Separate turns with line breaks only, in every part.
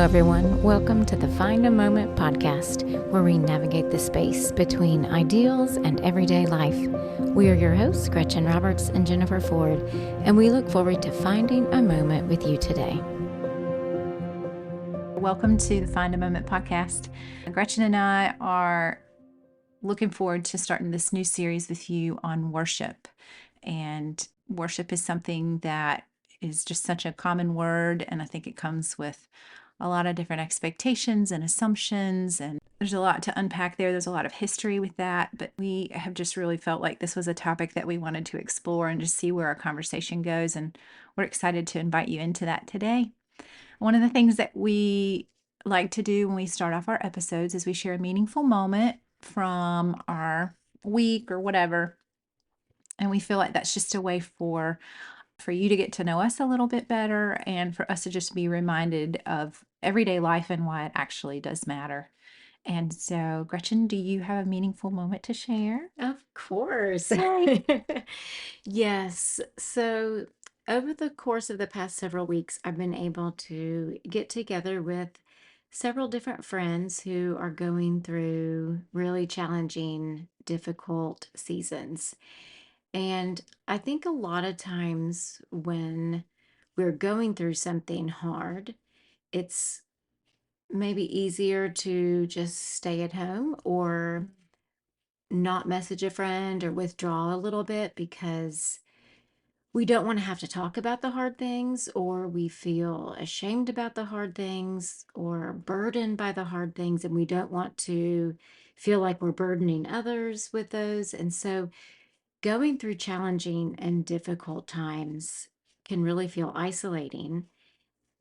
everyone. Welcome to the Find a Moment podcast, where we navigate the space between ideals and everyday life. We are your hosts, Gretchen Roberts and Jennifer Ford, and we look forward to finding a moment with you today.
Welcome to the Find a Moment podcast. Gretchen and I are looking forward to starting this new series with you on worship. And worship is something that is just such a common word, and I think it comes with a lot of different expectations and assumptions, and there's a lot to unpack there. There's a lot of history with that, but we have just really felt like this was a topic that we wanted to explore and just see where our conversation goes, and we're excited to invite you into that today. One of the things that we like to do when we start off our episodes is we share a meaningful moment from our week or whatever, and we feel like that's just a way for you to get to know us a little bit better, and for us to just be reminded of everyday life and why it actually does matter. And so, Gretchen, do you have a meaningful moment to share?
Of course.
Yay.
Yes. So, over the course of the past several weeks, I've been able to get together with several different friends who are going through really challenging, difficult seasons. And I think a lot of times when we're going through something hard, it's maybe easier to just stay at home or not message a friend or withdraw a little bit because we don't want to have to talk about the hard things, or we feel ashamed about the hard things or burdened by the hard things, and we don't want to feel like we're burdening others with those. And so going through challenging and difficult times can really feel isolating.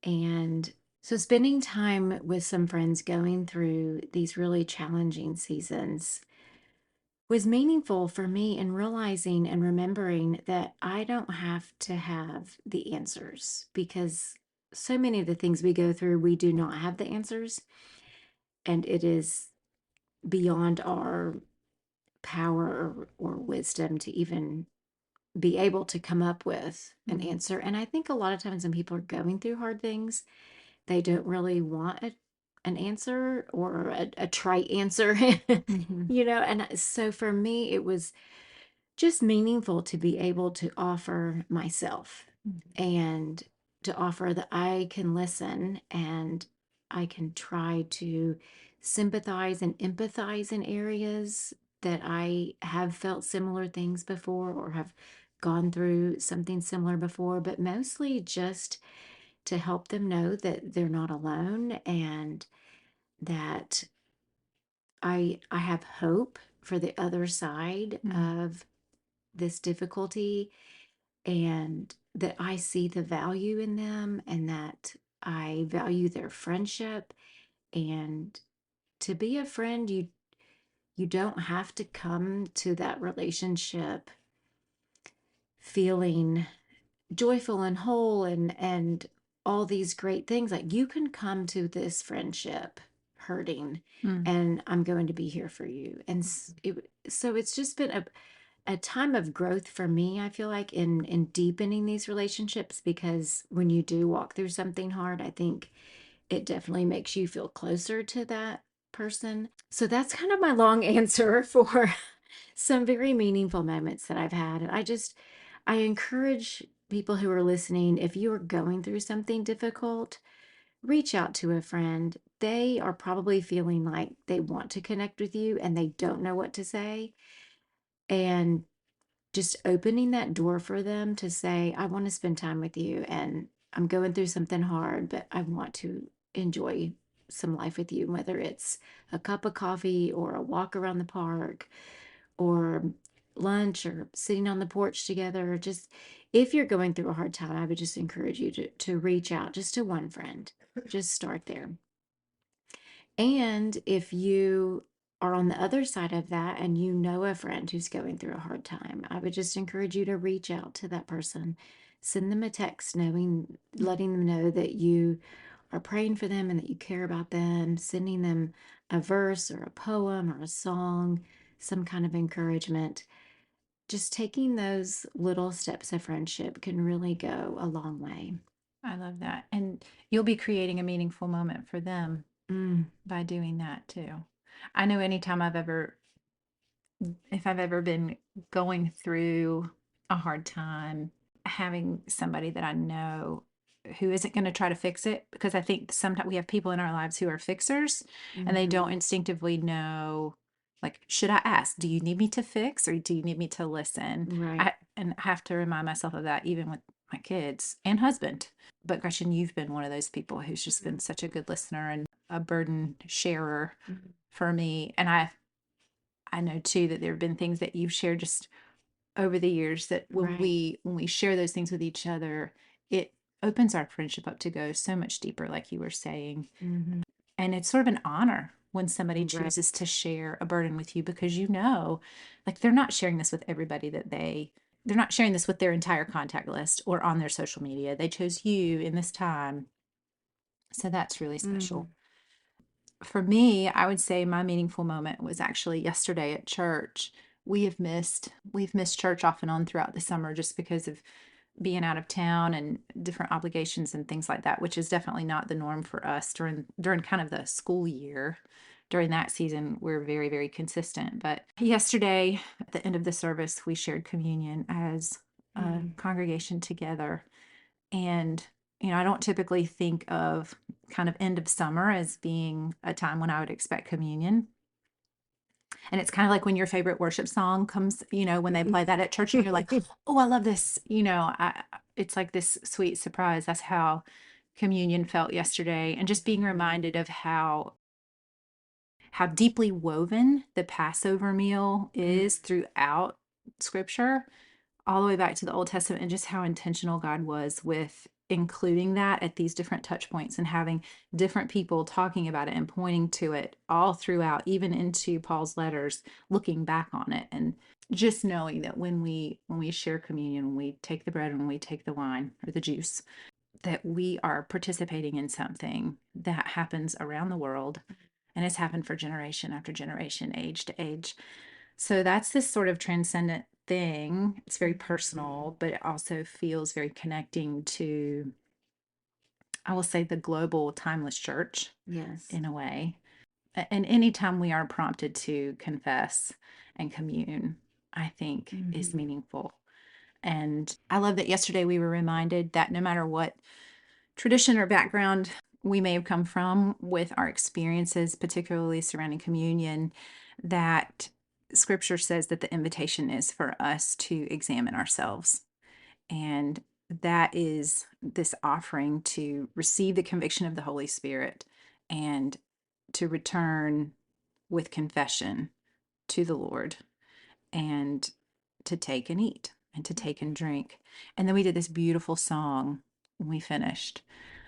And so, spending time with some friends going through these really challenging seasons was meaningful for me in realizing and remembering that I don't have to have the answers, because so many of the things we go through, we do not have the answers. And it is beyond our power or wisdom to even be able to come up with an answer. And I think a lot of times when people are going through hard things, they don't really want an answer or a trite answer, And so for me, it was just meaningful to be able to offer myself and to offer that I can listen and I can try to sympathize and empathize in areas that I have felt similar things before or have gone through something similar before, but mostly just to help them know that they're not alone, and that I have hope for the other side of this difficulty, and that I see the value in them, and that I value their friendship. And to be a friend, you don't have to come to that relationship feeling joyful and whole and all these great things. Like, you can come to this friendship hurting, and I'm going to be here for you. And so it's just been a time of growth for me, I feel like, in deepening these relationships, because when you do walk through something hard, I think it definitely makes you feel closer to that person. So that's kind of my long answer for some very meaningful moments that I've had. And I encourage people who are listening, if you are going through something difficult, reach out to a friend. They are probably feeling like they want to connect with you and they don't know what to say. And just opening that door for them to say, I want to spend time with you, and I'm going through something hard, but I want to enjoy some life with you, whether it's a cup of coffee or a walk around the park or lunch or sitting on the porch together. Just if you're going through a hard time, I would just encourage you to reach out just to one friend. Just start there. And if you are on the other side of that and you know a friend who's going through a hard time, I would just encourage you to reach out to that person. Send them a text letting them know that you are praying for them and that you care about them, sending them a verse or a poem or a song, some kind of encouragement. Just taking those little steps of friendship can really go a long way.
I love that. And you'll be creating a meaningful moment for them
Mm,
by doing that too. I know anytime if I've ever been going through a hard time, having somebody that I know who isn't going to try to fix it, because I think sometimes we have people in our lives who are fixers and they
mhm.
don't instinctively know, like, should I ask, do you need me to fix or do you need me to listen?
Right.
And I have to remind myself of that even with my kids and husband. But Gretchen, you've been one of those people who's just been such a good listener and a burden sharer
Mhm.
for me. And I know too that there have been things that you've shared just over the years that
Right.
when we share those things with each other, it opens our friendship up to go so much deeper, like you were saying.
Mhm.
And it's sort of an honor when somebody chooses to
Right.
share a burden with you because you know, like they're not sharing this with everybody they're not sharing this with their entire contact list or on their social media. They chose you in this time. So that's really
Mm,
special. For me, I would say my meaningful moment was actually yesterday at church. We've missed church off and on throughout the summer just because of being out of town and different obligations and things like that, which is definitely not the norm for us during kind of the school year. During that season, we're very, very consistent. But yesterday, at the end of the service, we shared communion as a
mm,
congregation together. And, I don't typically think of kind of end of summer as being a time when I would expect communion. And it's kind of like when your favorite worship song comes, when they play that at church and you're like, oh, I love this. It's like this sweet surprise. That's how communion felt yesterday. And just being
mhm.
reminded of how deeply woven the Passover meal
Mm,
is throughout scripture all the way back to the Old Testament and just how intentional God was with including that at these different touch points and having different people talking about it and pointing to it all throughout, even into Paul's letters, looking back on it and just knowing that when we share communion, when we take the bread and when we take the wine or the juice, that we are participating in something that happens around the world and has happened for generation after generation, age to age. So that's this sort of transcendent thing. It's very
mhm.
personal, but it also feels very connecting to, I will say, the global timeless church
Yes.
in a way. And anytime we are prompted to confess and commune, I think is
Mhm.
meaningful. And I love that yesterday we were reminded that no matter what tradition or background we may have come from with our experiences, particularly surrounding communion, that scripture says that the invitation is for us to examine ourselves. And that is this offering to receive the conviction of the Holy Spirit and to return with confession to the Lord and to take and eat and to take and drink. And then we did this beautiful song when we finished.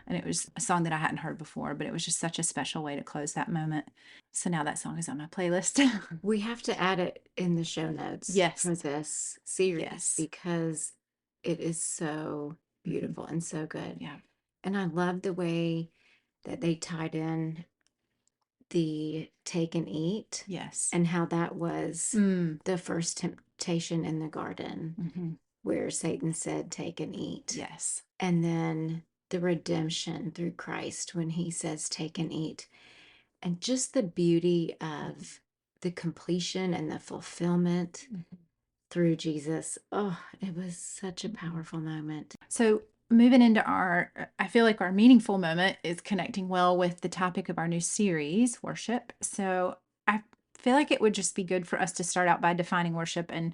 And it was a song that I hadn't heard before, but it was just such a special way to close that moment. So now that song is on my playlist.
We have to add it in the show notes
Yes.
for this series
Yes.
because it is so
Hmm.
beautiful and so good.
Yeah.
And I love the way that they tied in the take and eat
Yes.
and how that was
Mm.
the first temptation in the garden
Hmm.
where Satan said, take and eat.
Yes.
And then the redemption through Christ when he says, take and eat. And just the beauty of the completion and the fulfillment through Jesus. Oh, it was such a
Mhm.
powerful moment.
So, moving into I feel like our meaningful moment is connecting well with the topic of our new series, worship. So, I feel like it would just be good for us to start out by defining worship. And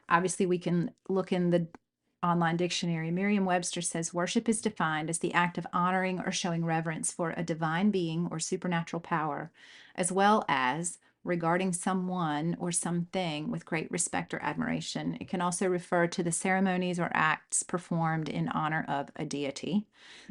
obviously, we can look in the online dictionary. Merriam Webster says worship is defined as the act of honoring or showing reverence for a divine being or supernatural power, as well as regarding someone or something with great respect or admiration. It can also refer to the ceremonies or acts performed in honor of a deity.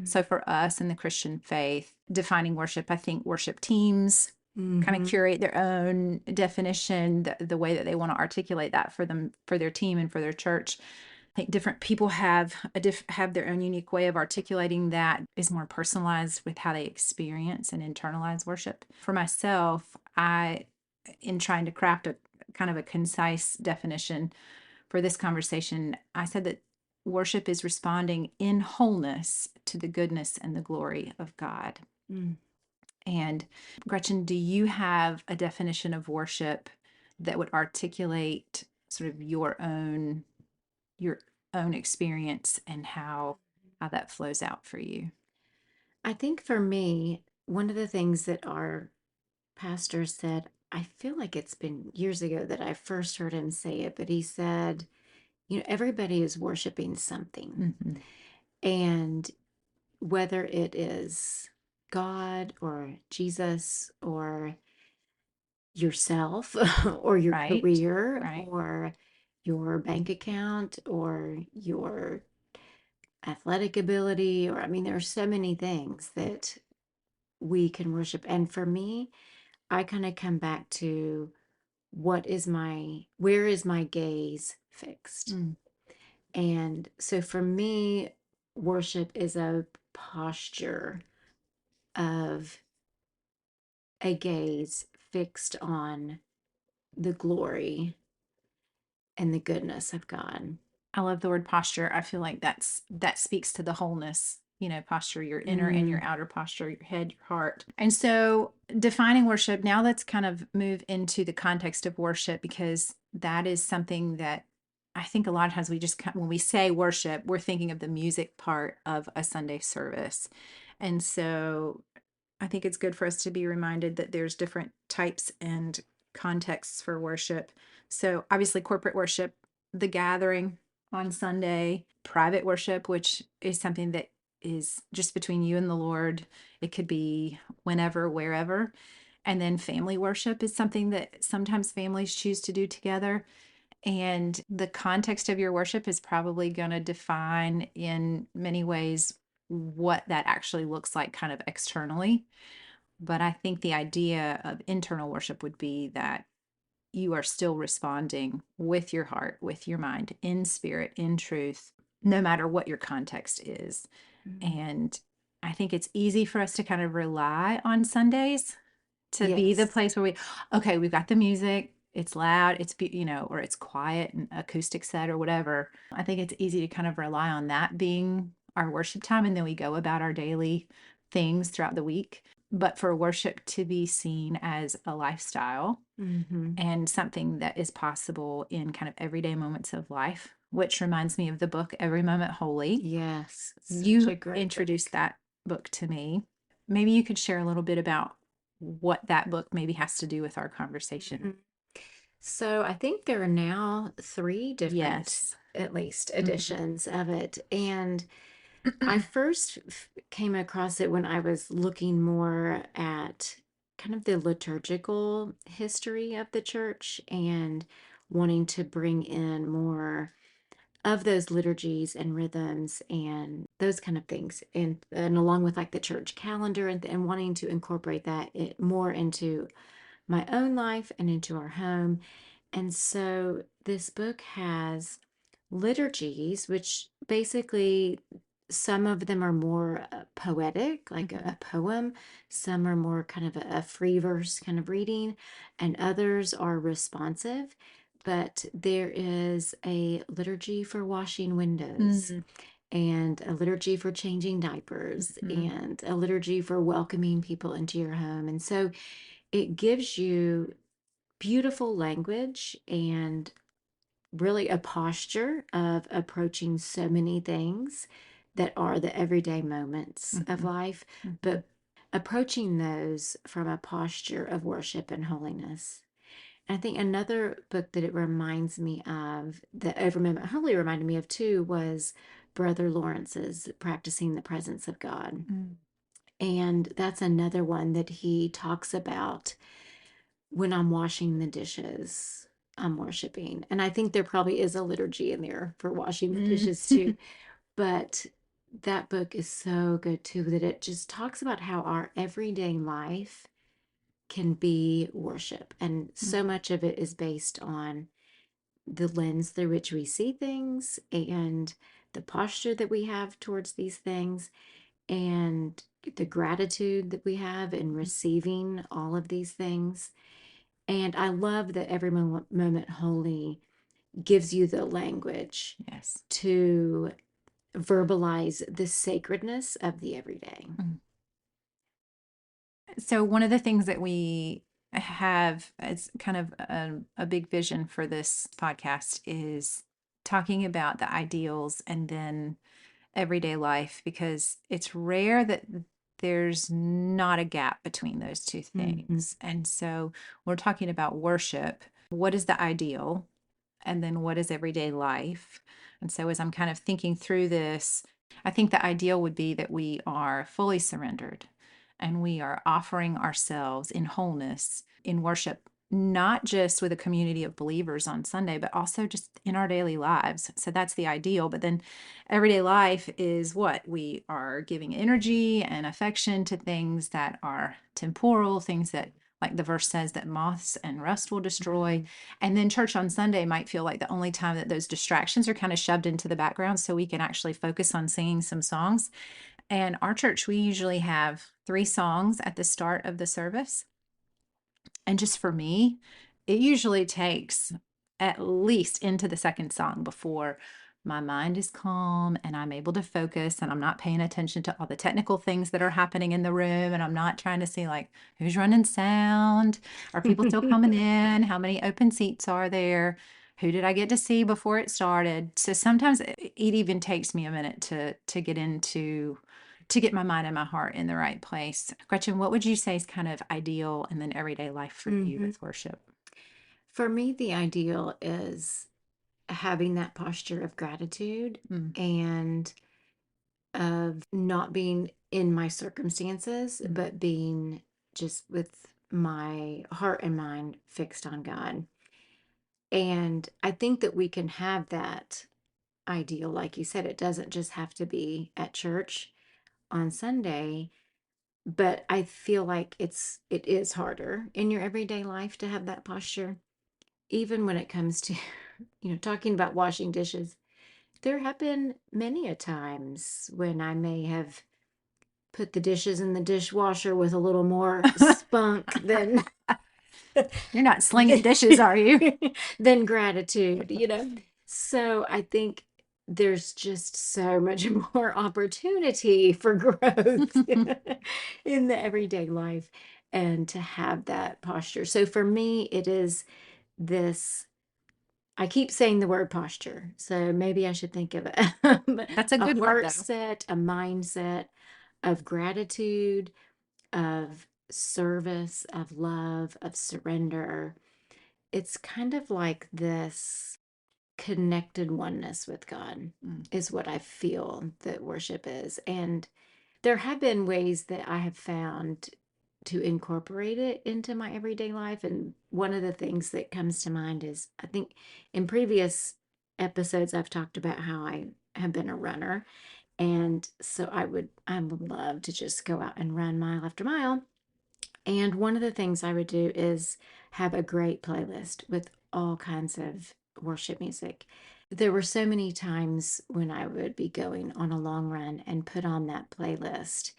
So, for us in the Christian faith, defining worship, I think worship teams kind of
Mm-hmm.
curate their own definition, the way that they want to articulate that for them, for their team, and for their church. I think different people have their own unique way of articulating that is more personalized with how they experience and internalize worship. For myself, in trying to craft a kind of a concise definition for this conversation, I said that worship is responding in wholeness to the goodness and the glory of God.
Mm.
And Gretchen, do you have a definition of worship that would articulate sort of your own experience and how that flows out for you?
I think for me, one of the things that our pastor said, I feel like it's been years ago that I first heard him say it, but he said, everybody is worshiping something.
Mhm.
And whether it is God or Jesus or yourself or your
Right.
career
Right.
or your bank account or your athletic ability, or I mean, there are so many things that we can worship. And for me, I kind of come back to where is my gaze fixed?
Mm.
And so for me, worship is a posture of a gaze fixed on the glory and the goodness of God.
I love the word posture. I feel like that speaks to the wholeness, posture, your inner and your
Mm,
outer posture, your head, your heart. And so defining worship, now let's kind of move into the context of worship, because that is something that I think a lot of times we just when we say worship, we're thinking of the music part of a Sunday service. And so I think it's good for us to be reminded that there's different types and contexts for worship. So, obviously, corporate worship, the gathering on Sunday, private worship, which is something that is just between you and the Lord. It could be whenever, wherever. And then family worship is something that sometimes families choose to do together. And the context of your worship is probably going to define in many ways what that actually looks like kind of externally. But I think the idea of internal worship would be that you are still responding with your heart, with your mind, in spirit, in truth, no matter what your context is.
mm.
And I think it's easy for us to kind of rely on Sundays to be the
Yes.
place where okay, we've got the music, it's loud, or it's quiet and acoustic set or whatever. I think it's easy to kind of rely on that being our worship time, and then we go about our daily things throughout the week. But for worship to be seen as a lifestyle
Hmm.
and something that is possible in kind of everyday moments of life, which reminds me of the book Every Moment Holy.
Yes. Such a
You
great
introduced
book.
that book to me. Maybe you could share a little bit about what that book maybe has to do with our conversation.
Mhm. So I think there are now three different,
Yes.
at least,
Mhm.
editions of it. And I first came across it when I was looking more at kind of the liturgical history of the church and wanting to bring in more of those liturgies and rhythms and those kind of things, and along with like the church calendar, and wanting to incorporate more into my own life and into our home. And so this book has liturgies, which basically some of them are more poetic, like a
Mhm.
poem. Some are more kind of a free verse kind of reading, and others are responsive. But there is a liturgy for washing windows,
Mhm.
and a liturgy for changing diapers,
Mhm.
and a liturgy for welcoming people into your home. And so it gives you beautiful language and really a posture of approaching so many things that are the everyday moments of
Mhm.
life,
Mhm.
but approaching those from a posture of worship and holiness. And I think another book that it reminds me of, that Every Moment Holy reminded me of too, was Brother Lawrence's Practicing the Presence of God.
Mm.
And that's another one that he talks about. When I'm washing the dishes, I'm worshiping. And I think there probably is a liturgy in there for washing the
Mm.
dishes too. But that book is so good too, that it just talks about how our everyday life can be worship. And so
Mm.
much of it is based on the lens through which we see things and the posture that we have towards these things and the gratitude that we have in receiving all of these things. And I love that Every Moment Holy gives you the language
Yes.
to verbalize the sacredness of the everyday.
Mm. So one of the things that we have as kind of a big vision for this podcast is talking about the ideals and then everyday life, because it's rare that there's not a gap between those two
Mhm.
things. And so we're talking about worship. What is the ideal? And then what is everyday life? And so as I'm kind of thinking through this, I think the ideal would be that we are fully surrendered and we are offering ourselves in wholeness in worship, not just with a community of believers on Sunday, but also just in our daily lives. So that's the ideal. But then everyday life is what we are giving energy and affection to things that are temporal, things that, like the verse says, that moths and rust will destroy. And then church on Sunday might feel like the only time that those distractions are kind of shoved into the background so we can actually focus on singing some songs. And our church, we usually have 3 songs at the start of the service. And just for me, it usually takes at least into the second song before my mind is calm and I'm able to focus and I'm not paying attention to all the technical things that are happening in the room. And I'm not trying to see, like, who's running sound? Are people still coming in? How many open seats are there? Who did I get to see before it started? So sometimes it even takes me a minute to get into to get my mind and my heart in the right place. Gretchen, what would you say is kind of ideal and then everyday life for you
Mhm.
with worship?
For me, the ideal is having that posture of gratitude
Mm,
and of not being in my circumstances,
mm,
but being just with my heart and mind fixed on God. And I think that we can have that ideal. Like you said, it doesn't just have to be at church on Sunday, but I feel like it is harder in your everyday life to have that posture, even when it comes to, talking about washing dishes. There have been many a times when I may have put the dishes in the dishwasher with a little more spunk than
You're not slinging
than,
dishes, are you?
than gratitude. So I think there's just so much more opportunity for growth in the everyday life and to have that posture. So for me, it is this. I keep saying the word posture, so maybe I should think of it.
That's a
A
good word,
heart
though.
set, a mindset of gratitude, of service, of love, of surrender. It's kind of like this connected oneness with God,
Mm,
is what I feel that worship is. And there have been ways that I have found to incorporate it into my everyday life. And one of the things that comes to mind is, I think in previous episodes, I've talked about how I have been a runner. And so I would love to just go out and run mile after mile. And one of the things I would do is have a great playlist with all kinds of worship music. There were so many times when I would be going on a long run and put on that playlist,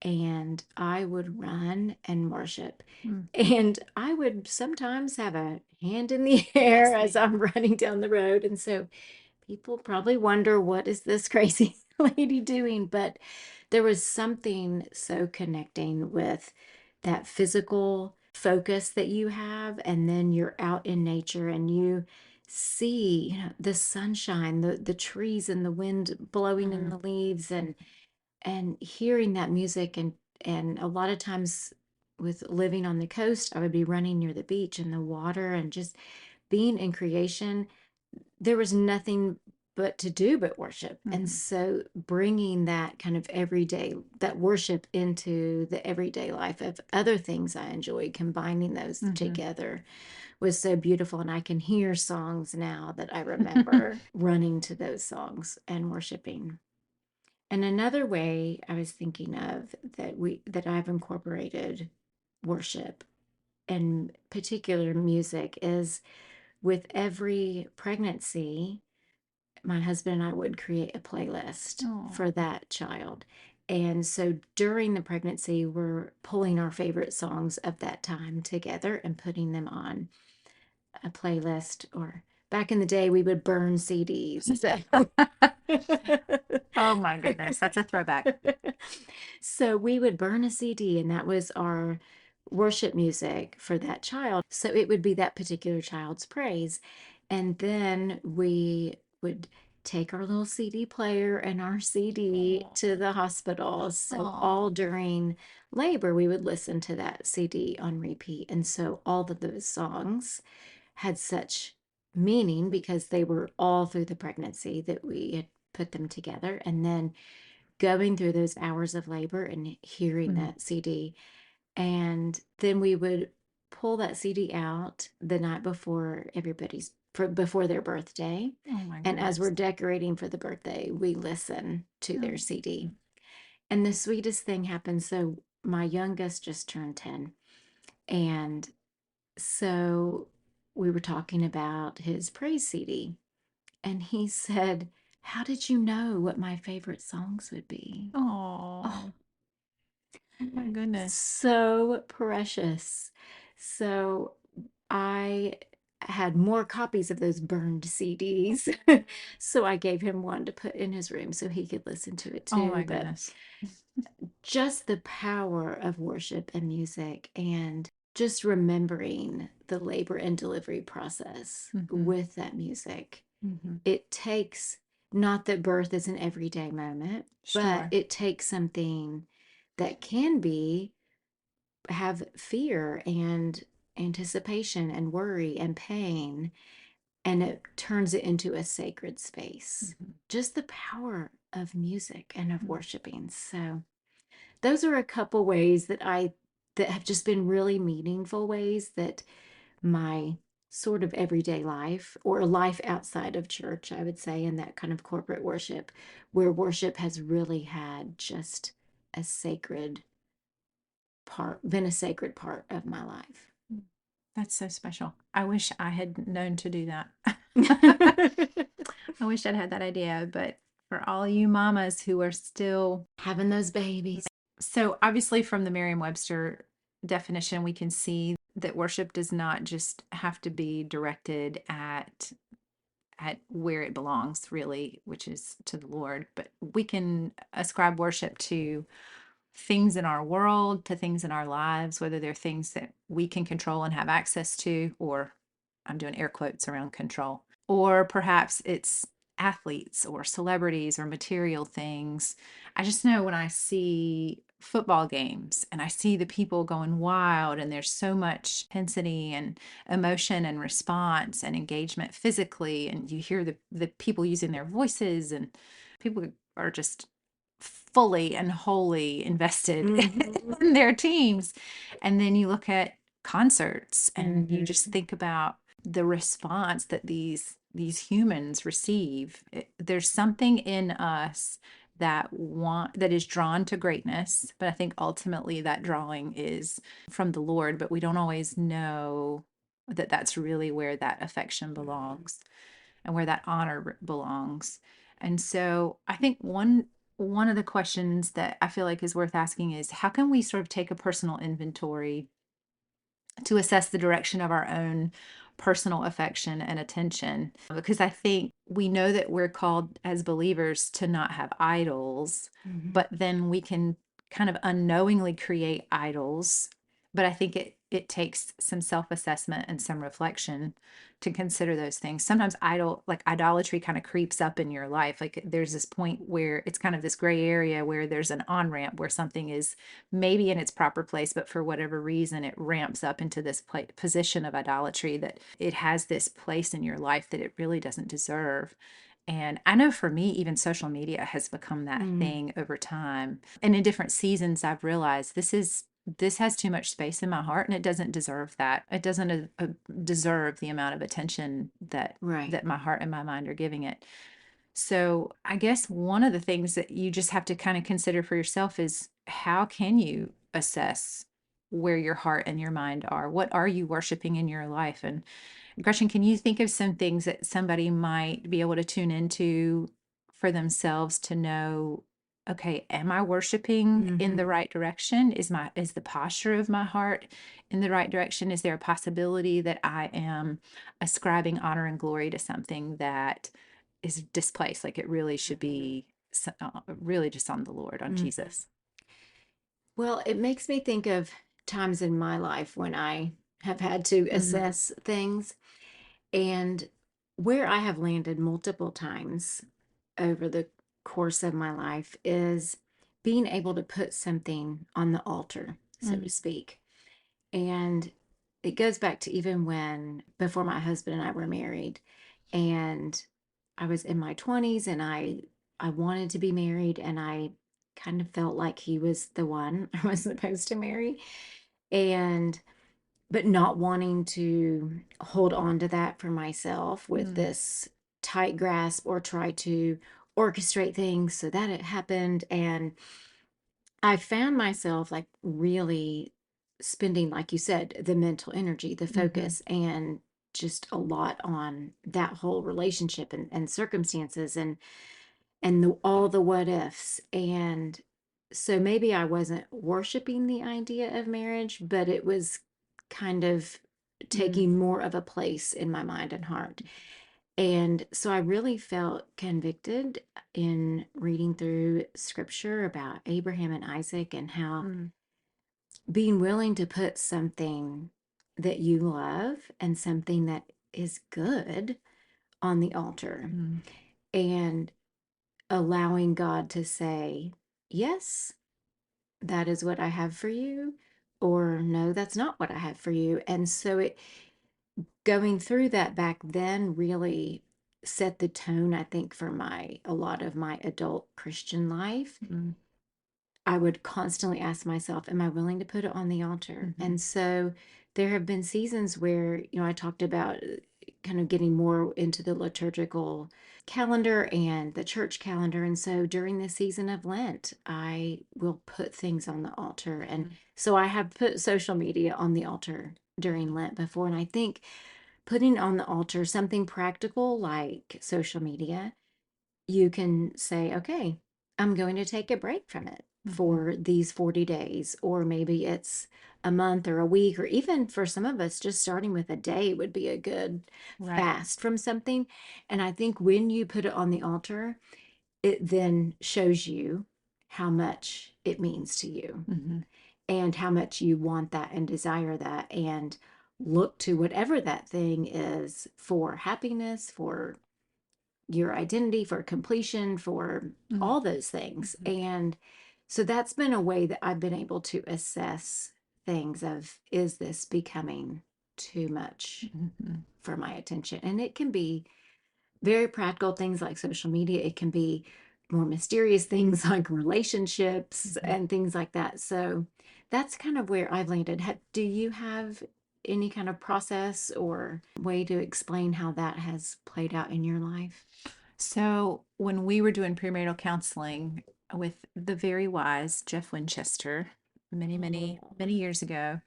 and I would run and worship.
mm.
And I would sometimes have a hand in the
Yes,
air as
ma'am.
I'm running down the road. And so people probably wonder, what is this crazy lady doing? But there was something so connecting with that physical focus that you have, and then you're out in nature and you see, the sunshine, the trees and the wind blowing in
Mm,
the leaves, and hearing that music. And a lot of times with living on the coast, I would be running near the beach and the water and just being in creation. There was nothing but to do but worship. And
mhm,
so bringing that kind of everyday, that worship into the everyday life of other things I enjoy, combining those
mhm.
together was so beautiful. And I can hear songs now that I remember running to those songs and worshiping. And another way I was thinking of that I've incorporated worship and particular music is with every pregnancy, my husband and I would create a playlist
Oh,
for that child. And so during the pregnancy, we're pulling our favorite songs of that time together and putting them on a playlist. Or back in the day, we would burn CDs. So
Oh my goodness, that's a throwback.
so we would burn a CD, and that was our worship music for that child. So it would be that particular child's praise. And then we would take our little CD player and our CD to the hospital. So all during labor, we would listen to that CD on repeat. And so all of those songs had such meaning because they were all through the pregnancy that we had put them together. And then going through those hours of labor and hearing
Mm.
that CD. And then we would pull that CD out the night before before their birthday.
Oh my
And as we're
goodness.
decorating for the birthday, we listen to their
Oh.
CD. And the sweetest thing happened. So my youngest just turned 10. And so we were talking about his praise CD. And he said, "How did you know what my favorite songs would be?" Oh,
Oh, my goodness.
so precious. So I had more copies of those burned CDs. So I gave him one to put in his room so he could listen to it
Oh my
too. But
goodness.
just the power of worship and music, and just remembering the labor and delivery process
Mm-hmm.
with that music.
Mm-hmm.
It takes, not that birth is an everyday moment, but
Sure.
it takes something that can be have fear and anticipation and worry and pain, and it turns it into a sacred space.
Mm-hmm.
Just the power of music and of
Mm.
worshiping. So those are a couple ways that have just been really meaningful ways that my sort of everyday life, or life outside of church, I would say, in that kind of corporate worship, where worship has really had just a sacred been a sacred part of my life.
Mm. That's so special. I wish I had known to do that. I wish I'd had that idea, but for all you mamas who are still,
Having those babies.
so obviously from the Merriam-Webster definition, we can see that worship does not just have to be directed at where it belongs, really, which is to the Lord, but we can ascribe worship to things in our world, to things in our lives, whether they're things that we can control and have access to, or I'm doing air quotes around control, or perhaps it's athletes or celebrities or material things. I just know when I see football games and I see the people going wild, and there's so much intensity and emotion and response and engagement physically, and you hear the people using their voices, and people are just fully and wholly invested
Hmm.
in their teams. And then you look at concerts and you just
Hmm.
think about the response that these humans receive. There's something in us that is drawn to greatness, but I think ultimately that drawing is from the Lord, but we don't always know that that's really where that affection belongs and where that honor belongs. And so I think one of the questions that I feel like is worth asking is, how can we sort of take a personal inventory to assess the direction of our own personal affection and attention? Because I think we know that we're called as believers to not have idols,
Hmm.
but then we can kind of unknowingly create idols. But I think it takes some self-assessment and some reflection to consider those things. Sometimes idolatry kind of creeps up in your life. Like there's this point where it's kind of this gray area where there's an on-ramp where something is maybe in its proper place, but for whatever reason, it ramps up into this position of idolatry, that it has this place in your life that it really doesn't deserve. And I know for me, even social media has become that
Mm.
thing over time. And in different seasons, I've realized this has too much space in my heart, and it doesn't deserve that. It doesn't deserve the amount of attention
Right.
that my heart and my mind are giving it. So I guess one of the things that you just have to kind of consider for yourself is, how can you assess where your heart and your mind are? What are you worshiping in your life? And Gretchen, can you think of some things that somebody might be able to tune into for themselves to know okay, am I worshiping in the
Mhm.
right direction? Is the posture of my heart in the right direction? Is there a possibility that I am ascribing honor and glory to something that is displaced? Like it really should be really just on the Lord, on
Mhm.
Jesus.
Well, it makes me think of times in my life when I have had to
Mm,
assess things, and where I have landed multiple times over the course of my life is being able to put something on the altar, so to
mm,
speak. And it goes back to even when, before my husband and I were married, and I was in my 20s and I wanted to be married, and I kind of felt like he was the one I was supposed to marry. And but not wanting to hold on to that for myself with
mm,
this tight grasp or try to orchestrate things so that it happened. And I found myself like really spending, like you said, the mental energy, the
mhm,
focus, and just a lot on that whole relationship and circumstances and all the what ifs. And so maybe I wasn't worshiping the idea of marriage, but it was kind of
mm,
taking more of a place in my mind and heart. And so I really felt convicted in reading through scripture about Abraham and Isaac and how
mm,
being willing to put something that you love and something that is good on the altar
mm,
and allowing God to say, yes, that is what I have for you, or no, that's not what I have for you. And so it going through that back then really set the tone, I think, for my a lot of my adult Christian life.
mm,
I would constantly ask myself, am I willing to put it on the altar?
mhm.
And so there have been seasons where, I talked about kind of getting more into the liturgical calendar and the church calendar. And so during the season of Lent, I will put things on the altar. And
Mm,
so I have put social media on the altar during Lent before. And I think putting on the altar something practical like social media, you can say, okay, I'm going to take a break from it
mhm.
for these 40 days, or maybe it's a month or a week, or even for some of us, just starting with a day would be a good
Right.
fast from something. And I think when you put it on the altar, it then shows you how much it means to you
Mhm,
and how much you want that and desire that and look to whatever that thing is for happiness, for your identity, for completion, for
mm,
all those things.
mhm,
And so that's been a way that I've been able to assess things of, is this becoming too much
mhm,
for my attention? And it can be very practical things like social media. It can be more mysterious things like relationships
mhm.
and things like that. So that's kind of where I've landed. Do you have any kind of process or way to explain how that has played out in your life?
So when we were doing premarital counseling with the very wise Jeff Winchester many, many,
Oh.
many years ago,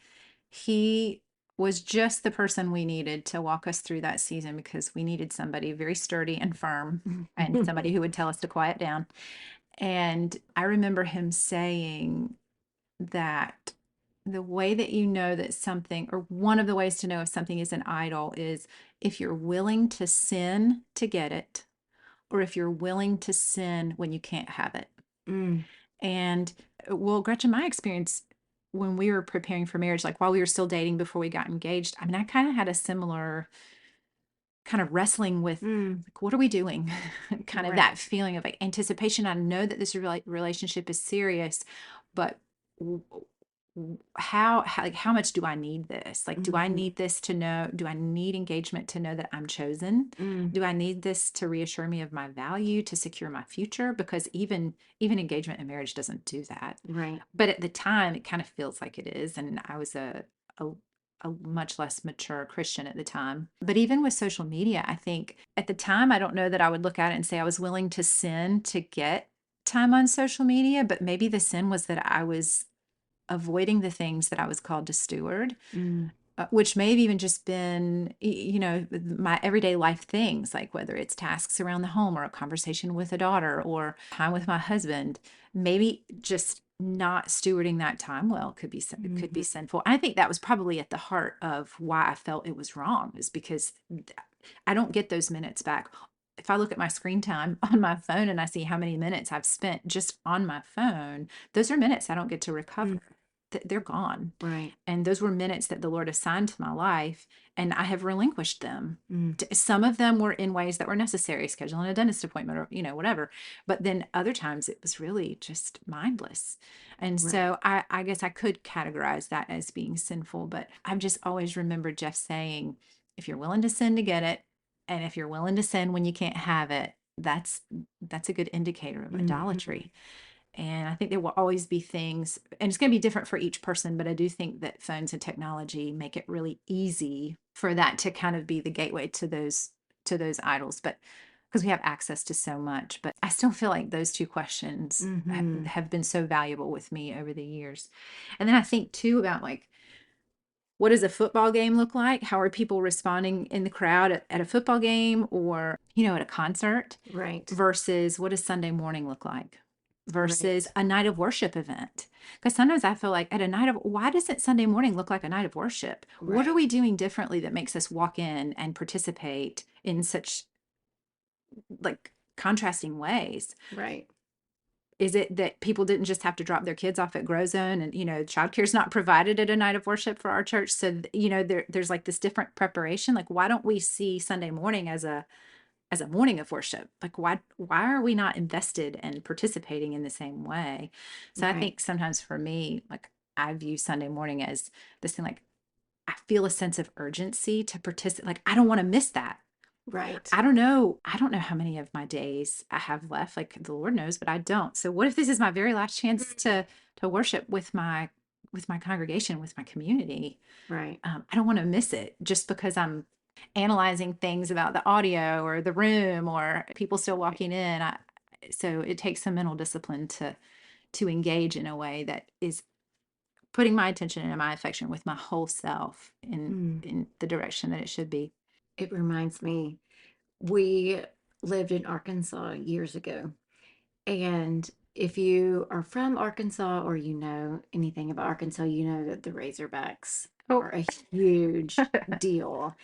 he was just the person we needed to walk us through that season because we needed somebody very sturdy and firm and somebody who would tell us to quiet down. And I remember him saying that the way that you know that something, or one of the ways to know if something is an idol, is if you're willing to sin to get it, or if you're willing to sin when you can't have it.
Mm,
And well, Gretchen, my experience when we were preparing for marriage, like while we were still dating before we got engaged, I mean, I kind of had a similar kind of wrestling with
mm,
like, what are we doing? Kind of that
right.
feeling of like anticipation. I know that this relationship is serious, but w- like how much do I need this? Like, do I
Mhm,
need this to know? Do I need engagement to know that I'm chosen?
mm,
Do I need this to reassure me of my value, to secure my future? Because even engagement in marriage doesn't do that.
right.
But at the time, it kind of feels like it is, and I was a a much less mature Christian at the time. But even with social media, I think at the time, I don't know that I would look at it and say I was willing to sin to get time on social media, but maybe the sin was that I was avoiding the things that I was called to steward.
Mm,
which may have even just been, my everyday life things, like whether it's tasks around the home or a conversation with a daughter or time with my husband. Maybe just not stewarding that time well could be
Mhm.
sinful. I think that was probably at the heart of why I felt it was wrong, is because I don't get those minutes back. If I look at my screen time on my phone and I see how many minutes I've spent just on my phone, those are minutes I don't get to
Mm.
recover. They're gone.
Right.
And those were minutes that the Lord assigned to my life, and I have relinquished them.
Mm.
Some of them were in ways that were necessary, scheduling a dentist appointment or, whatever. But then other times it was really just mindless. And
Right.
so I guess I could categorize that as being sinful. But I've just always remembered Jeff saying, if you're willing to sin to get it, and if you're willing to sin when you can't have it, that's a good indicator of
Mhm.
idolatry. And I think there will always be things, and it's going to be different for each person, but I do think that phones and technology make it really easy for that to kind of be the gateway to those idols. But because we have access to so much, but I still feel like those two questions
Mhm.
have been so valuable with me over the years. And then I think too about, like, what does a football game look like? How are people responding in the crowd at a football game, or, at a concert,
Right.
versus what does Sunday morning look like versus
Right.
a night of worship event? Because sometimes I feel like, why doesn't Sunday morning look like a night of worship? What are
Right.
we doing differently that makes us walk in and participate in such, like, contrasting ways?
Right.
Is it that people didn't just have to drop their kids off at Grow Zone, and, childcare is not provided at a night of worship for our church? So, there's like this different preparation. Like, why don't we see Sunday morning as a morning of worship? Like, why are we not invested and participating in the same way? So I
Right.
think sometimes for me, like, I view Sunday morning as this thing, like, I feel a sense of urgency to participate. Like, I don't want to miss that.
Right.
I don't know how many of my days I have left. Like, the Lord knows, but I don't. So what if this is my very last chance
Mm.
to worship with my congregation, with my community?
Right.
I don't want to miss it just because I'm analyzing things about the audio or the room or people still
Right.
walking in. So it takes some mental discipline to engage in a way that is putting my attention and my affection with my whole self
Mm.
in the direction that it should be.
It reminds me, we lived in Arkansas years ago. And if you are from Arkansas or you know anything about Arkansas, you know that the Razorbacks
Oh,
are a huge deal.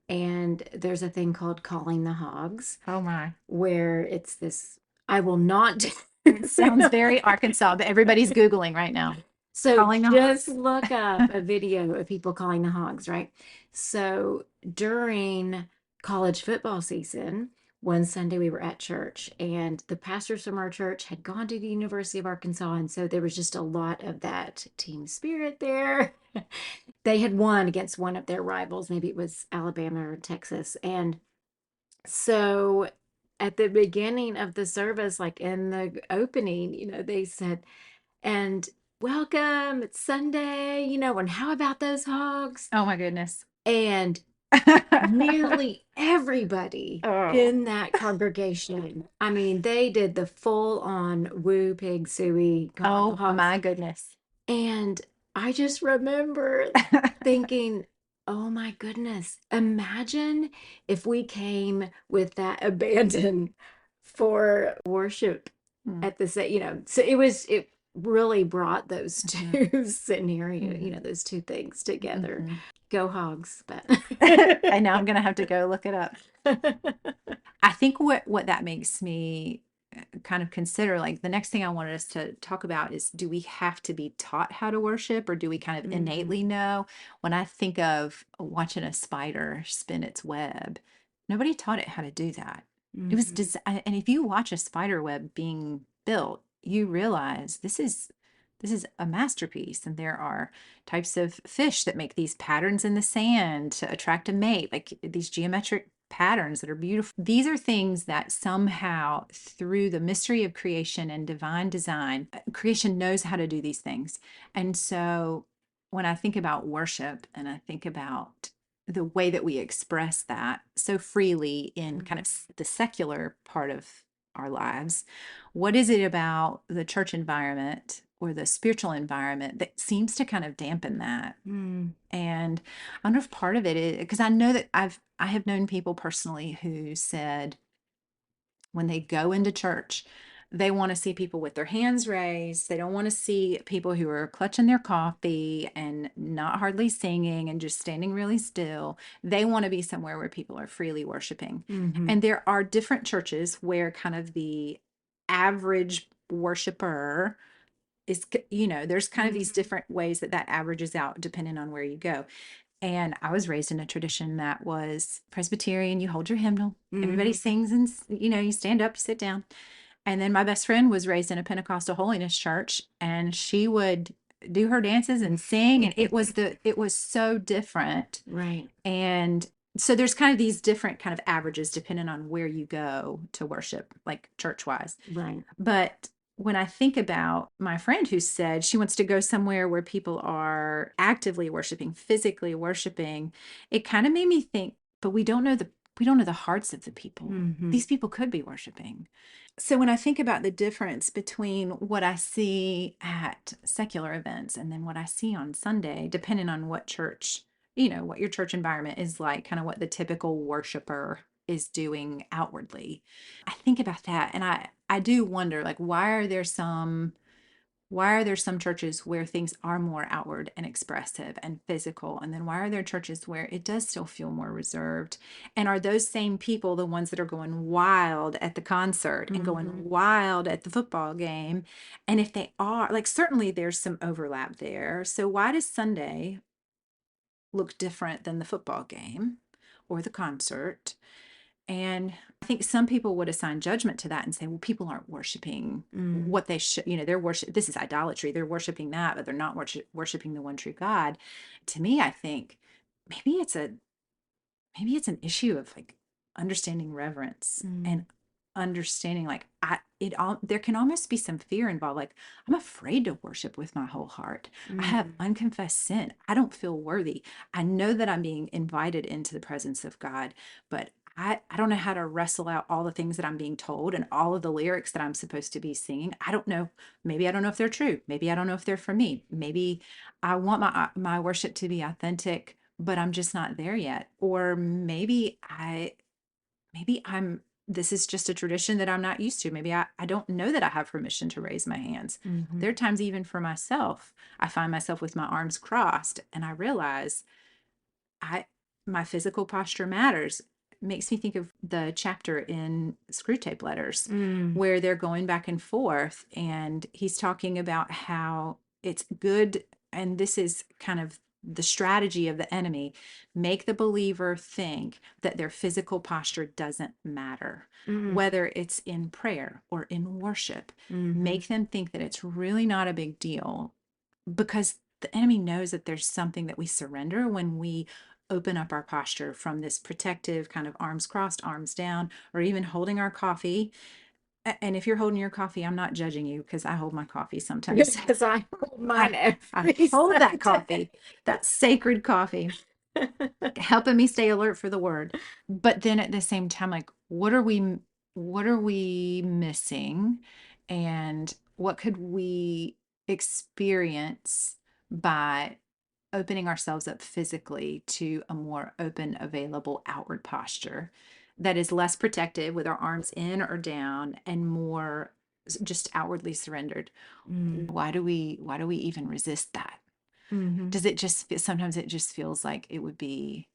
And there's a thing called calling the hogs,
oh my.
where it's this, I will not do.
It sounds very Arkansas, but everybody's Googling right now.
So
Calling the
just
hogs.
look up a video of people calling the hogs, right? So during college football season, one Sunday we were at church and the pastors from our church had gone to the University of Arkansas. And so there was just a lot of that team spirit there. They had won against one of their rivals. Maybe it was Alabama or Texas. And so at the beginning of the service, like in the opening, they said, and welcome, it's Sunday, and how about those hogs?
Oh my goodness.
And nearly everybody
Oh.
in that congregation, I mean, they did the full on woo pig suey calling the
Oh
hogs.
my goodness.
And I just remember thinking, oh my goodness, imagine if we came with that abandon for worship
Mm,
at the same, so it really brought those
mhm,
two scenario,
mhm,
those two things together.
mhm.
Go hogs, but
And now I'm gonna have to go look it up. I think what that makes me kind of consider, like, the next thing I wanted us to talk about is, do we have to be taught how to worship, or do we kind of innately
Mhm,
know? When I think of watching a spider spin its web, nobody taught it how to do that. It was
mhm,
and if you watch a spider web being built, you realize this is a masterpiece, and there are types of fish that make these patterns in the sand to attract a mate, like these geometric patterns that are beautiful. These are things that somehow, through the mystery of creation and divine design, creation knows how to do these things. And so when I think about worship and I think about the way that we express that so freely in kind of
mhm,
the secular part of our lives, what is it about the church environment or the spiritual environment that seems to kind of dampen that.
Mm.
And I wonder if part of it is because I know that I have known people personally who said when they go into church, they want to see people with their hands raised. They don't want to see people who are clutching their coffee and not hardly singing and just standing really still. They want to be somewhere where people are freely worshiping.
Mhm.
And there are different churches where kind of the average worshiper there's kind of these
Mhm.
different ways that averages out depending on where you go. And I was raised in a tradition that was Presbyterian. You hold your hymnal, everybody
Mhm.
sings, and you stand up, you sit down. And then my best friend was raised in a Pentecostal holiness church, and she would do her dances and sing, and it was so different.
Right.
And so there's kind of these different kind of averages depending on where you go to worship, like church wise.
Right.
But when I think about my friend who said she wants to go somewhere where people are actively worshiping, physically worshiping, it kind of made me think, but we don't know the hearts of the people.
Mhm.
These people could be worshiping. So when I think about the difference between what I see at secular events and then what I see on Sunday, depending on what church, what your church environment is like, kind of what the typical worshiper is doing outwardly. I think about that and I do wonder like why are there some churches where things are more outward and expressive and physical? And then why are there churches where it does still feel more reserved? And are those same people the ones that are going wild at the concert and going
Mhm.
wild at the football game? And if they are, like, certainly there's some overlap there. So why does Sunday look different than the football game or the concert? And I think some people would assign judgment to that and say, well, people aren't worshiping
Mm.
what they should, they're worship. This is idolatry. They're worshiping that, but they're not worshiping the one true God. To me, I think maybe it's a maybe it's an issue of like understanding reverence
Mm.
and understanding like it all there can almost be some fear involved. Like I'm afraid to worship with my whole heart. I have
Mm.
unconfessed sin. I don't feel worthy. I know that I'm being invited into the presence of God, but I don't know how to wrestle out all the things that I'm being told and all of the lyrics that I'm supposed to be singing. I don't know. Maybe I don't know if they're true. Maybe I don't know if they're for me. Maybe I want my worship to be authentic, but I'm just not there yet. Or maybe I'm this is just a tradition that I'm not used to. Maybe I don't know that I have permission to raise my hands.
Mhm.
There are times even for myself, I find myself with my arms crossed and I realize I my physical posture matters. Makes me think of the chapter in Screw Tape Letters
Mm.
where they're going back and forth and he's talking about how it's good and this is kind of the strategy of the enemy, make the believer think that their physical posture doesn't matter,
Mm.
whether it's in prayer or in worship.
Mhm.
Make them think that it's really not a big deal because the enemy knows that there's something that we surrender when we open up our posture from this protective kind of arms crossed, arms down, or even holding our coffee. And if you're holding your coffee, I'm not judging you because I hold my coffee sometimes.
Because I hold mine
I
every
hold that
Sunday.
coffee, that sacred coffee, helping me stay alert for the word. But then at the same time, like, what are we missing? And what could we experience by opening ourselves up physically to a more open, available outward posture that is less protective with our arms in or down and more just outwardly surrendered?
Mm.
Why do we even resist that?
Mhm.
Does it just sometimes it just feels like it would be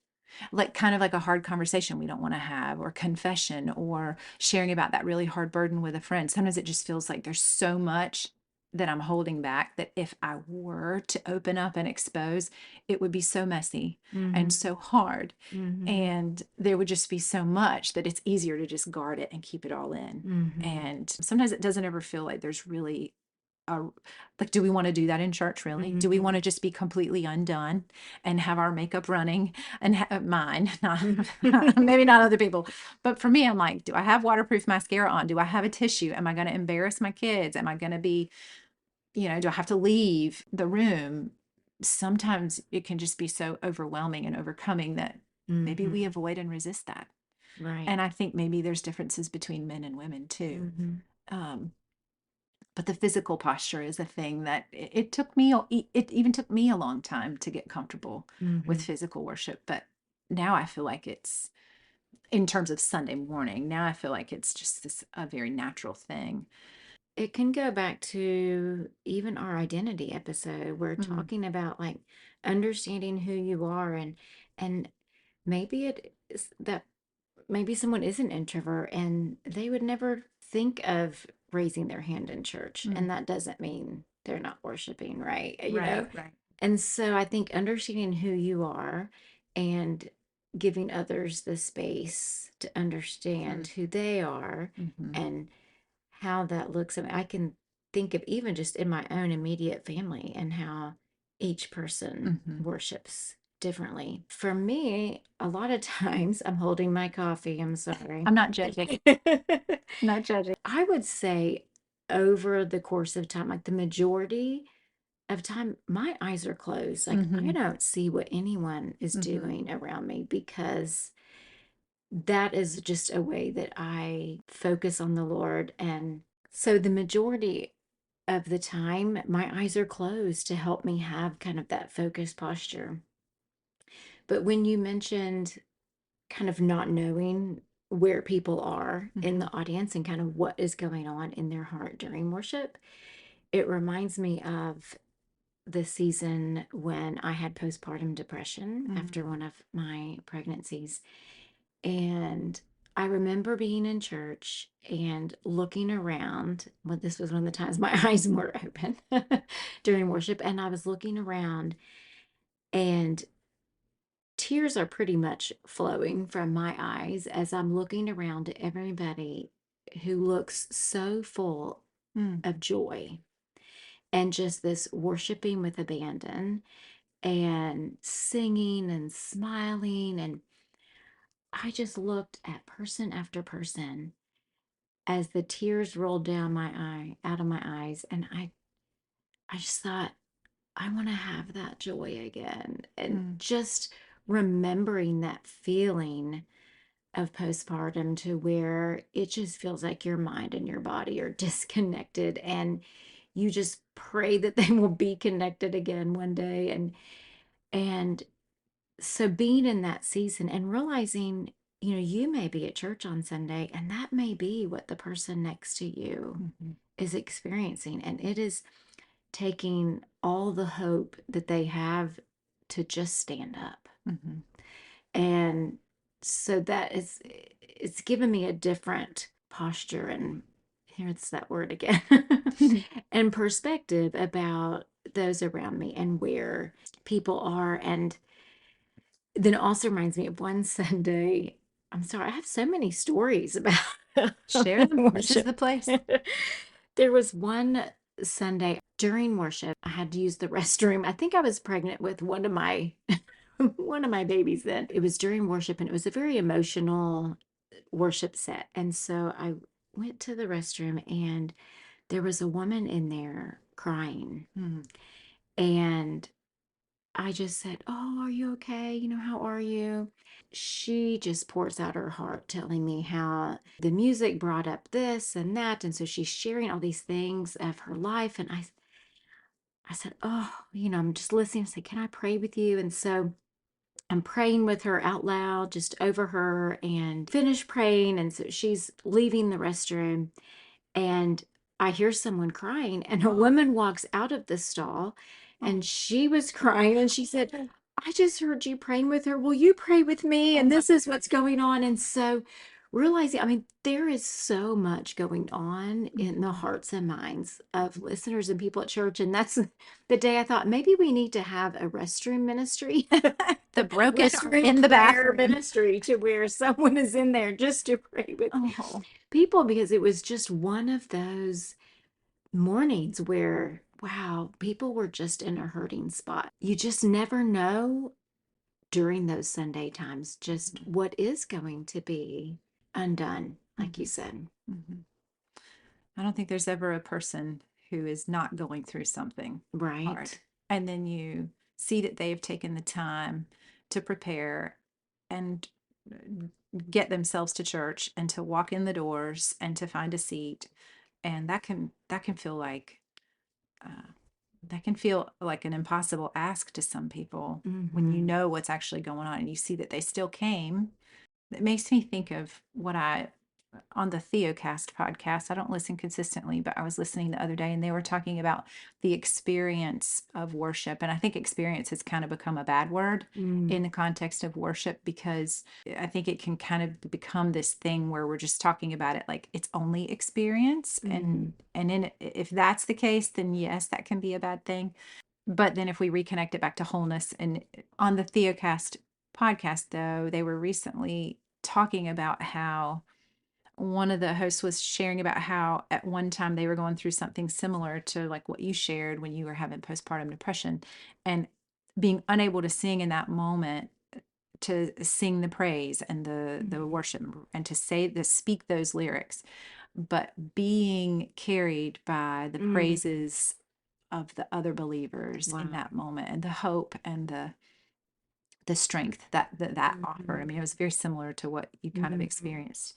like kind of like a hard conversation we don't want to have or confession or sharing about that really hard burden with a friend. Sometimes it just feels like there's so much that I'm holding back that if I were to open up and expose, it would be so messy and
Mhm.
so hard.
Mhm.
And there would just be so much that it's easier to just guard it and keep it all in.
Mhm.
And sometimes it doesn't ever feel like there's really a like, do we want to do that in church really? Do we want
Mhm.
to just be completely undone and have our makeup running and mine, not
Mhm.
maybe not other people, but for me, I'm like, do I have waterproof mascara on? Do I have a tissue? Am I going to embarrass my kids? Am I going to be, do I have to leave the room? Sometimes it can just be so overwhelming and overcoming that maybe we
Mhm.
avoid and resist that.
Right.
And I think maybe there's differences between men and women too.
Mhm.
Um, But the physical posture is a thing that it took me, it even took me a long time to get comfortable with
Mhm.
physical worship. But now I feel like it's, in terms of Sunday morning, now I feel like it's just a very natural thing.
It can go back to even our identity episode. We're
Mm,
talking about like understanding who you are, and maybe it is that maybe someone is an introvert and they would never think of raising their hand in church,
mm,
and that doesn't mean they're not worshiping, right?
right, right.
And so I think understanding who you are and giving others the space to
Mm,
understand who they are
hmm,
and how that looks. I mean, I can think of even just in my own immediate family and how each person
hmm.
worships differently. For me, a lot of times I'm holding my coffee, I'm sorry.
I'm not judging. Not judging.
I would say over the course of time, like the majority of time, my eyes are closed. Like I
Hmm,
don't see what anyone is
hmm,
doing around me because that is just a way that I focus on the Lord. And so the majority of the time, my eyes are closed to help me have kind of that focused posture. But when you mentioned kind of not knowing where people are in
hmm,
the audience and kind of what is going on in their heart during worship, it reminds me of the season when I had postpartum depression after
mm,
one of my pregnancies. And I remember being in church and looking around. Well, this was one of the times my eyes were open during worship. And I was looking around, and tears are pretty much flowing from my eyes as I'm looking around at everybody who looks so full
mm,
of joy and just this worshiping with abandon and singing and smiling. And I just looked at person after person as the tears rolled down my eye, out of my eyes. And I just thought, I want to have that joy again. And
mm,
just remembering that feeling of postpartum to where it just feels like your mind and your body are disconnected, and you just pray that they will be connected again one day. And so being in that season and realizing, you may be at church on Sunday and that may be what the person next to you
mhm,
is experiencing, and it is taking all the hope that they have to just stand up.
mhm.
And so that is, it's given me a different posture, and here it's that word again, and perspective about those around me and where people are. And then it also reminds me of one Sunday. I'm sorry, I have so many stories about
Share them. This is
worship.
the place.
There was one Sunday during worship, I had to use the restroom. I think I was pregnant with one of my one of my babies then. It was during worship and it was a very emotional worship set. And so I went to the restroom and there was a woman in there crying.
Mm,
And I just said, "Oh, are you okay? How are you?" She just pours out her heart, telling me how the music brought up this and that. And so she's sharing all these things of her life. And I said, "Oh, I'm just listening." I said, "Can I pray with you?" And so I'm praying with her out loud, just over her, and finish praying. And so she's leaving the restroom, and I hear someone crying, and a woman walks out of the stall, and
oh,
she was crying, and she said, "I just heard you praying with her. Will you pray with me?
oh
And
my
this is what's
goodness.
going on." And so realizing, I mean, there is so much going on in the
Mhm.
hearts and minds of listeners and people at church. And that's the day I thought maybe we need to have a restroom ministry,
The broken are
restroom
in the
prayer
bathroom.
ministry, to where someone is in there just to pray with
Oh,
people, because it was just one of those mornings where, wow, people were just in a hurting spot. You just never know during those Sunday times just
mhm,
what is going to be undone, like you
mhm,
said.
mhm. I don't think there's ever a person who is not going through something hard.
Right.
And then you see that they've taken the time to prepare and get themselves to church and to walk in the doors and to find a seat. And that can feel like uh, that can feel like an impossible ask to some people when you
Mhm.
know what's actually going on and you see that they still came. It makes me think of what I on the Theocast podcast. I don't listen consistently, but I was listening the other day and they were talking about the experience of worship. And I think experience has kind of become a bad word
Mm.
in the context of worship because I think it can kind of become this thing where we're just talking about it like it's only experience.
Mhm.
If that's the case, then yes, that can be a bad thing. But then if we reconnect it back to wholeness and on the Theocast podcast, though, they were recently talking about how one of the hosts was sharing about how at one time they were going through something similar to like what you shared when you were having postpartum depression and being unable to sing in that moment to sing the praise and the
Mhm.
worship and to say the speak those lyrics but being carried by the
Mm.
praises of the other believers in
Wow.
that moment and the hope and the strength that offered. I
Mhm.
mean, it was very similar to what you kind of
Mhm.
experienced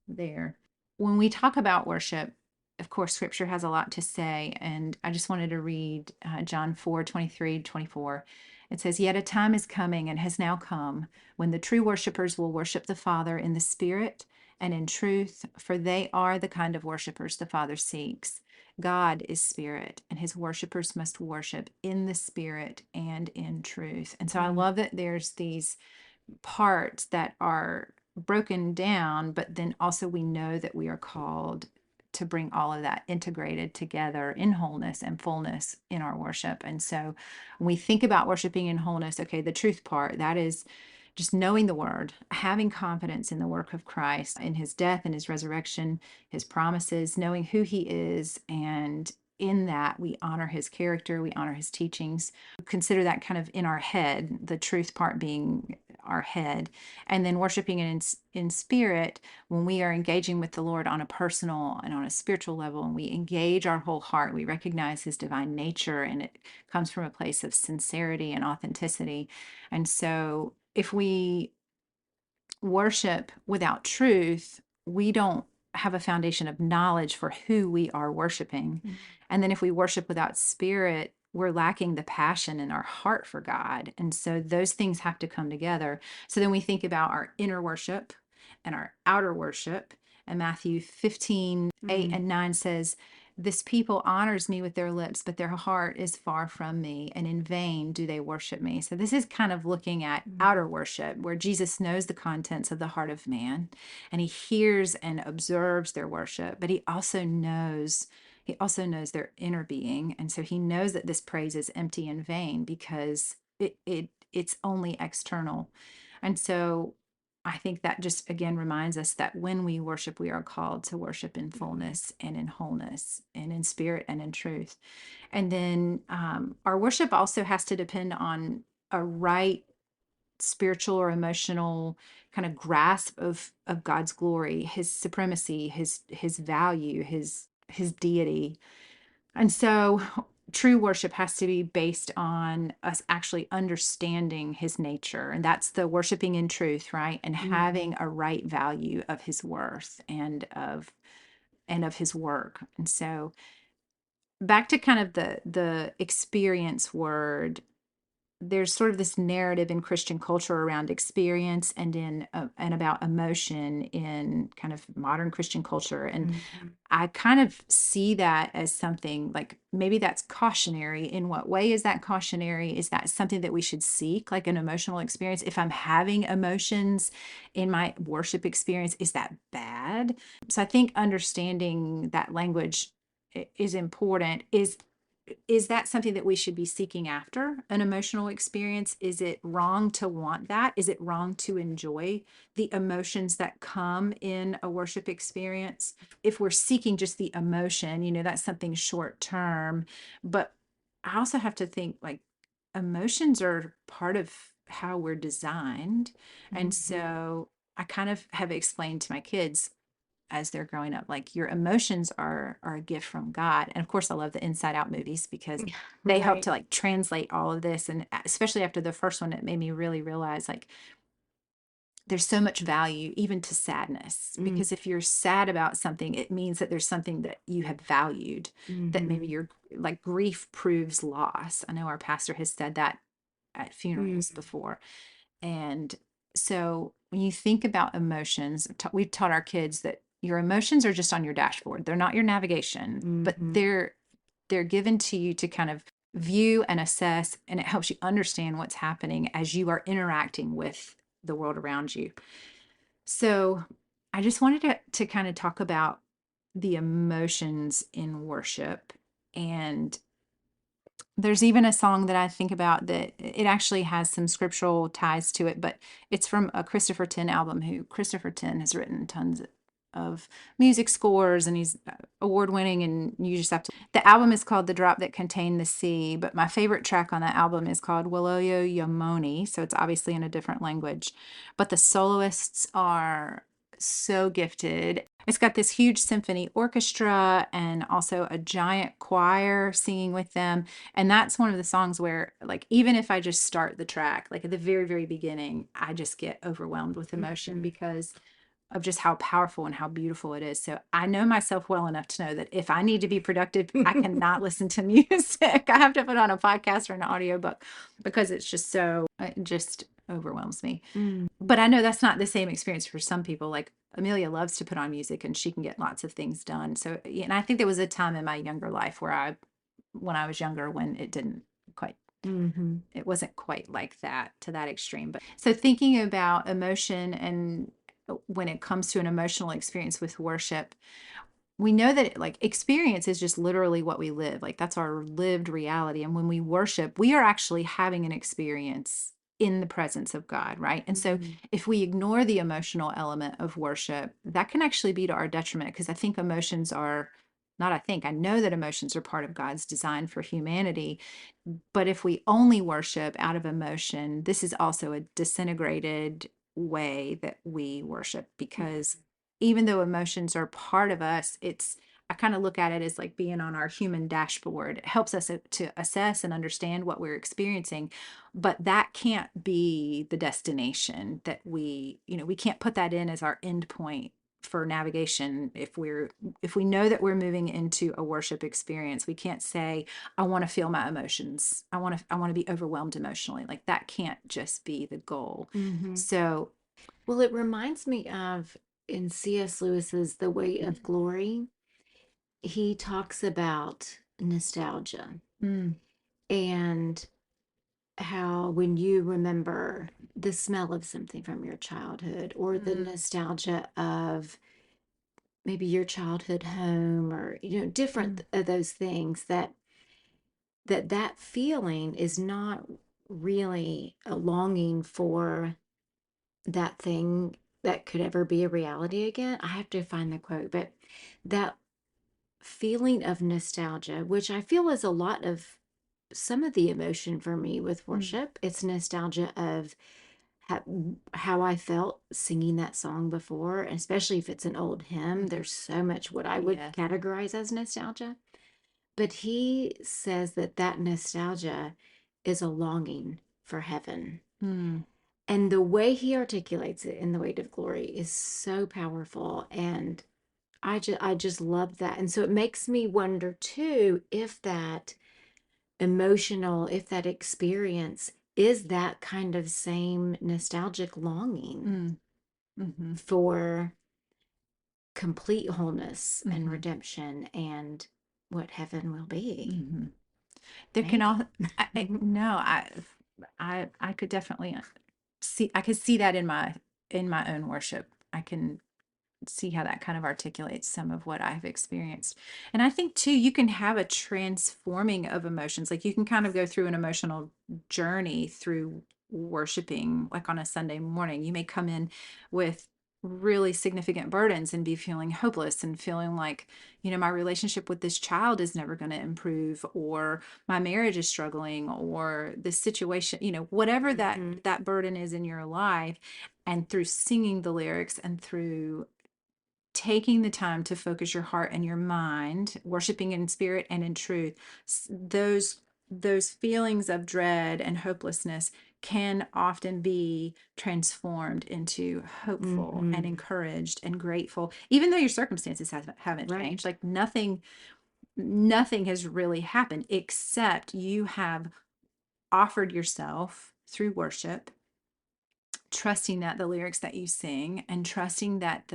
there. When we talk about worship, of course, scripture has a lot to say. And I just wanted to read John 4:23-24. It says, "Yet a time is coming and has now come when the true worshipers will worship the Father in the Spirit and in truth, for they are the kind of worshipers the Father seeks. God is spirit, and his worshipers must worship in the spirit and in truth." And so I
Mm.
love that there's these parts that are broken down, but then also we know that we are called to bring all of that integrated together in wholeness and fullness in our worship. And so when we think about worshiping in wholeness, okay, the truth part, that is just knowing the word, having confidence in the work of Christ, in his death and his resurrection, his promises, knowing who he is. And in that, we honor his character, we honor his teachings. Consider that kind of in our head, the truth part being our head, and then worshiping it in spirit when we are engaging with the Lord on a personal and on a spiritual level, and we engage our whole heart. We recognize his divine nature, and it comes from a place of sincerity and authenticity. And so, if we worship without truth, we don't have a foundation of knowledge for who we are worshiping.
Mm.
And then if we worship without spirit, we're lacking the passion in our heart for God. And so those things have to come together. So then we think about our inner worship and our outer worship. And Matthew 15:8 and 9 says, "This people honors me with their lips, but their heart is far from me, and in vain do they worship me." So this is kind of looking at
Mm.
outer worship, where Jesus knows the contents of the heart of man, and he hears and observes their worship, but he also knows their inner being, and so he knows that this praise is empty and vain because it's only external. And so I think that just again reminds us that when we worship, we are called to worship in
Mhm.
fullness and in wholeness and in spirit and in truth. And then our worship also has to depend on a right spiritual or emotional kind of grasp of God's glory, his supremacy, his value, his deity. And so true worship has to be based on us actually understanding his nature. And that's the worshiping in truth, right? And
Mhm.
having a right value of his worth and of his work. And so back to kind of the experience word, there's sort of this narrative in Christian culture around experience and about emotion in kind of modern Christian culture. And
Mhm.
I kind of see that as something like maybe that's cautionary. In what way is that cautionary? Is that something that we should seek, like an emotional experience? If I'm having emotions in my worship experience, is that bad? So I think understanding that language is important. Is that something that we should be seeking after an emotional experience? Is it wrong to want that? Is it wrong to enjoy the emotions that come in a worship experience? If we're seeking just the emotion, that's something short term. But I also have to think like emotions are part of how we're designed. And
Mhm.
so I kind of have explained to my kids as they're growing up like your emotions are a gift from God. And of course I love the Inside Out movies because they help
Right.
to like translate all of this, and especially after the first one it made me really realize like there's so much value even to sadness,
Mm,
because if you're sad about something, it means that there's something that you have valued, that maybe
mhm,
you're like, grief proves loss. I know our pastor has said that at funerals
mm,
before. And so when you think about emotions, we've taught our kids that your emotions are just on your dashboard. They're not your navigation, but
mhm,
they're given to you to kind of view and assess, and it helps you understand what's happening as you are interacting with the world around you. So I just wanted to kind of talk about the emotions in worship. And there's even a song that I think about that it actually has some scriptural ties to it, but it's from a Christopher Tin album. Who Christopher Tin has written tons of music scores, and he's award winning, and you just have to. The album is called The Drop That Contained the Sea, but my favorite track on that album is called Waloyo Yomoni, so it's obviously in a different language, but the soloists are so gifted. It's got this huge symphony orchestra and also a giant choir singing with them. And that's one of the songs where, like, even if I just start the track, like at the very, very beginning, I just get overwhelmed with emotion
mhm.
because of just how powerful and how beautiful it is. So I know myself well enough to know that if I need to be productive, I cannot listen to music. I have to put on a podcast or an audiobook because it's just so, it just overwhelms me.
Mm,
But I know that's not the same experience for some people. Like Amelia loves to put on music and she can get lots of things done. So, yeah, and I think there was a time in my younger life where when I was younger, when it didn't quite,
mhm,
it wasn't quite like that to that extreme. But so thinking about emotion and when it comes to an emotional experience with worship, we know that like experience is just literally what we live. Like that's our lived reality. And when we worship, we are actually having an experience in the presence of God, right? And so
mhm,
if we ignore the emotional element of worship, that can actually be to our detriment, because I think emotions are not, I think, I know that emotions are part of God's design for humanity. But if we only worship out of emotion, this is also a disintegrated way that we worship, because
mhm,
even though emotions are part of us, I kind of look at it as like being on our human dashboard. It helps us to assess and understand what we're experiencing, but that can't be the destination that we can't put that in as our end point for navigation. If we know that we're moving into a worship experience, we can't say, I want to feel my emotions. I want to be overwhelmed emotionally. Like that can't just be the goal.
mhm.
So,
Well, it reminds me of in C.S. Lewis's The Weight of Glory, he talks about nostalgia
mm,
and how when you remember the smell of something from your childhood or the
mm,
nostalgia of maybe your childhood home or different
mm,
of those things that feeling is not really a longing for that thing that could ever be a reality again. I have to find the quote, but that feeling of nostalgia, which I feel is a lot of some of the emotion for me with
mm,
worship, it's nostalgia of how I felt singing that song before, especially if it's an old hymn.
mhm.
There's so much what I would
Yes.
categorize as nostalgia. But he says that nostalgia is a longing for heaven.
Mm,
And the way he articulates it in The Weight of Glory is so powerful. And I just love that. And so it makes me wonder too if that if that experience is that kind of same nostalgic longing
mm, mhm,
for complete wholeness and
mhm,
redemption and what heaven will be.
mhm. There can
Maybe.
all no, I could definitely I could see that in my own worship. I can see how that kind of articulates some of what I've experienced. And I think too, you can have a transforming of emotions. Like you can kind of go through an emotional journey through worshiping, like on a Sunday morning. You may come in with really significant burdens and be feeling hopeless and feeling like, my relationship with this child is never going to improve, or my marriage is struggling, or this situation, whatever
Hmm.
that burden is in your life. And through singing the lyrics and through taking the time to focus your heart and your mind, worshiping in spirit and in truth, those feelings of dread and hopelessness can often be transformed into hopeful and
Mhm.
encouraged and grateful, even though your circumstances haven't
Right.
changed. Like nothing has really happened except you have offered yourself through worship, trusting that the lyrics that you sing and trusting that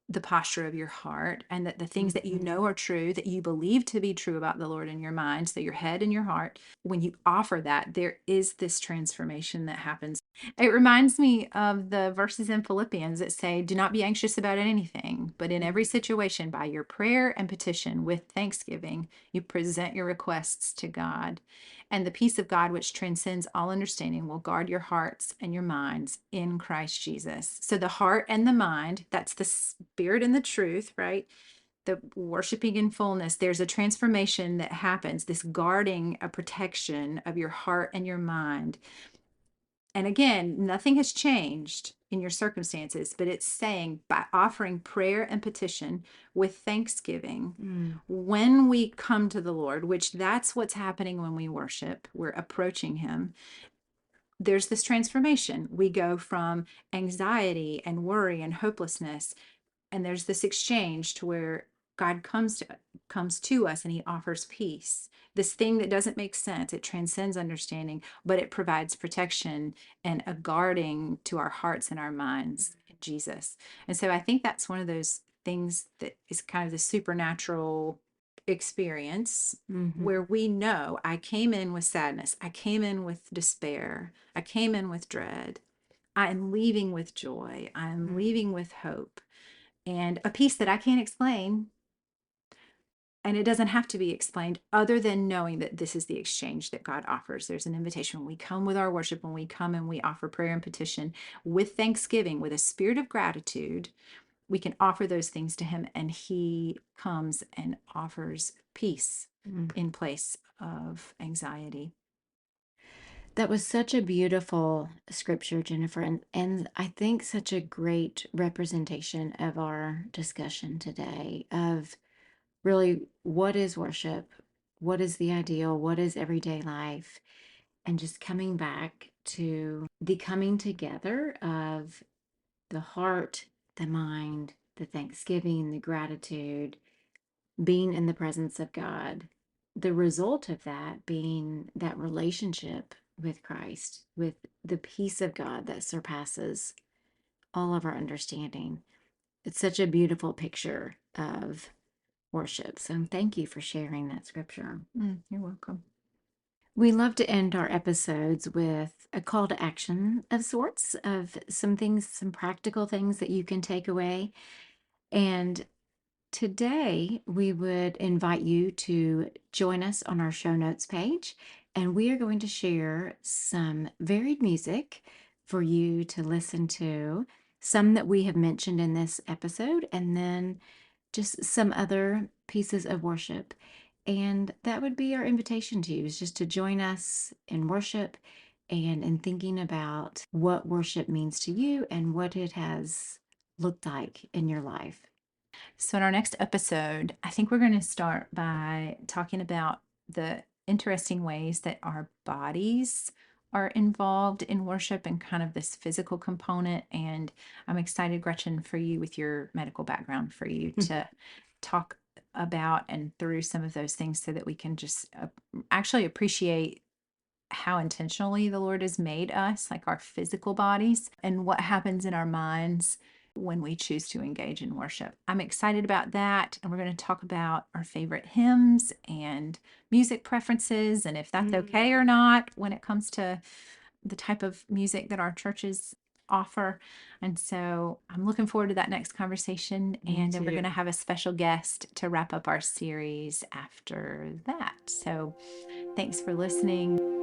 the posture of your heart and that the things that you
Mhm.
know are true, that you believe to be true about the Lord in your mind, so your head and your heart, when you offer that, there is this transformation that happens. It reminds me of the verses in Philippians that say, "Do not be anxious about anything, but in every
Mhm.
situation, by your prayer and petition with thanksgiving, you present your requests to God. And the peace of God, which transcends all understanding, will guard your hearts and your minds in Christ Jesus." So the heart and the mind, that's the spirit and the truth, right? The worshiping in fullness, there's a transformation that happens, this guarding, a protection of your heart and your mind. And again, nothing has changed in your circumstances, but it's saying by offering prayer and petition with thanksgiving,
Mm.
when we come to the Lord, which that's what's happening when we worship, we're approaching Him. There's this transformation. We go from anxiety and worry and hopelessness, and there's this exchange to where God comes to us and he offers peace, this thing that doesn't make sense. It transcends understanding, but it provides protection and a guarding to our hearts and our minds in Jesus. And so I think that's one of those things that is kind of the supernatural experience,
Mhm.
where we know I came in with sadness, I came in with despair, I came in with dread, I'm leaving with joy, I'm
Mm.
leaving with hope and a piece that I can't explain. And it doesn't have to be explained other than knowing that this is the exchange that God offers. There's an invitation when we come with our worship, when we come and we offer prayer and petition with thanksgiving, with a spirit of gratitude, we can offer those things to Him, and He comes and offers peace
Mm.
in place of anxiety.
That was such a beautiful scripture, Jennifer, and I think such a great representation of our discussion today of really what is worship, what is the ideal, what is everyday life, and just coming back to the coming together of the heart, the mind, the thanksgiving, the gratitude, being in the presence of God. The result of that being that relationship with Christ, with the peace of God that surpasses all of our understanding. It's such a beautiful picture of worship. So thank you for sharing that scripture.
You're welcome.
We love to end our episodes with a call to action of sorts, of some things, some practical things that you can take away. And today, we would invite you to join us on our show notes page, and we are going to share some varied music for you to listen to, some that we have mentioned in this episode, and then just some other pieces of worship. And that would be our invitation to you, is just to join us in worship and in thinking about what worship means to you and what it has looked like in your life.
So, in our next episode, I think we're going to start by talking about the interesting ways that our bodies are involved in worship and kind of this physical component. And I'm excited, Gretchen, for you with your medical background, for you to talk about and through some of those things so that we can just actually appreciate how intentionally the Lord has made us, like our physical bodies, and what happens in our minds when we choose to engage in worship. I'm excited about that. And we're going to talk about our favorite hymns and music preferences, and if that's
Mm,
okay or not when it comes to the type of music that our churches offer. And so I'm looking forward to that next conversation.
me
And then we're
too.
going to have a special guest to wrap up our series after that. So thanks for listening.